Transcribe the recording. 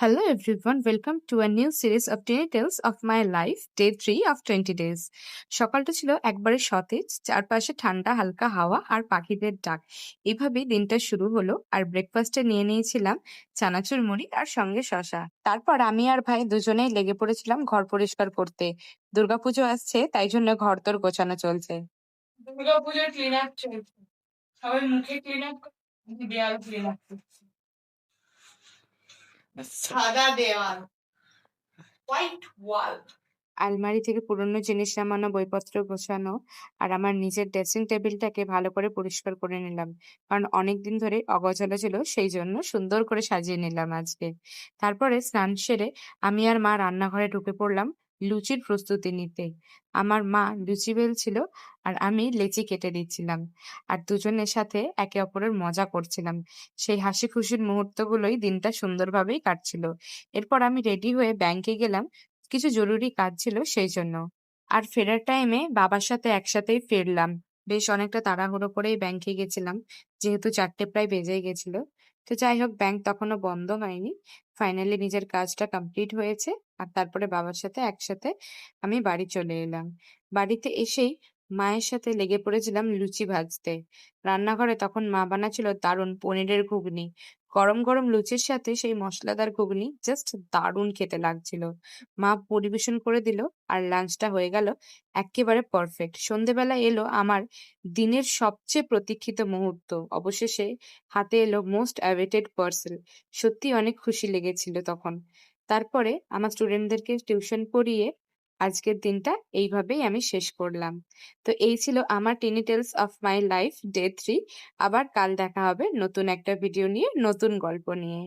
Hello everyone, welcome to a new series of Tiny Tales of My Life, Day 3 of 20 Days. সকালটা ছিল একবারে সতেজ, চারপাশে ঠান্ডা হালকা হাওয়া আর পাখিদের ডাক। এভাবেই দিনটা শুরু হলো আর ব্রেকফাস্টে নিয়ে নিয়েছিলাম চানাচুর মুড়ি আর সঙ্গে শসা। তারপর আমি আর ভাই দুজনেই লেগে পড়েছিলাম ঘর পরিষ্কার করতে। দুর্গাপুজো আসছে, তাই জন্য ঘরদোর গোছানো চলছে। দুর্গাপুজোর ক্লিন আপ চলছে। সবাই মুখে ক্লিন আপ করছে, আমি দেয়াল ক্লিন আপ করছি। সাদা দেওয়াল, হোয়াইট ওয়াল। আলমারি থেকে পুরনো জিনিস নামানো, বইপত্র গোছানো আর আমার নিজের ড্রেসিং টেবিলটাকে ভালো করে পরিষ্কার করে নিলাম। কারণ অনেকদিন ধরে অগোছালো ছিল, সেই জন্য সুন্দর করে সাজিয়ে নিলাম আজকে। তারপরে স্নান সেরে আমি আর মা রান্নাঘরে ঢুকে পড়লাম লুচির প্রস্তুতি নিতে। আমার মা লুচি বেলছিল আর আমি লেচি কেটে দিচ্ছিলাম। আর দুজনের সাথে একে অপরের মজা করছিলাম। সেই হাসি খুশির মুহূর্তগুলোই দিনটা সুন্দরভাবেই কাটছিল। এরপর আমি রেডি হয়ে ব্যাংকে গেলাম, কিছু জরুরি কাজ ছিল সেই জন্য। আর ফেরার টাইমে বাবার সাথে একসাথেই ফিরলাম। বেশ অনেকটা তাড়াহুড়ো করেই ব্যাংকে গেছিলাম, যেহেতু 4টে প্রায় বেজেই গেছিল। তো যাই হোক, ব্যাংক তখনও বন্ধ হয়নি। ফাইনালি নিজের কাজটা কমপ্লিট হয়েছে। আর তারপরে বাবার সাথে একসাথে আমি বাড়ি চলে এলাম। বাড়িতে এসেই মায়ের সাথে লেগে পড়েছিলাম লুচি ভাজতে। রান্নাঘরে তখন মা বানাচ্ছিল দারুণ পনিরের ঘুগনি। গরম গরম লুচির সাথে সেই মশলাদার ঘুগনি জাস্ট দারুণ খেতে লাগছিল। মা পরিবেশন করে দিল আর লাঞ্চটা হয়ে গেল এক্কেবারে পারফেক্ট। সন্ধ্যেবেলা এলো আমার দিনের সবচেয়ে প্রতীক্ষিত মুহূর্ত। অবশেষে হাতে এলো মোস্ট অ্যাওয়েটেড পার্সেল। সত্যিই অনেক খুশি লেগেছিল তখন। তারপরে আমার স্টুডেন্টদেরকে টিউশন পড়িয়ে আজকের দিনটা এইভাবেই আমি শেষ করলাম। তো এই ছিল আমার tiny tales of my life day 3। আবার কাল দেখা হবে নতুন একটা ভিডিও নিয়ে, নতুন গল্প নিয়ে।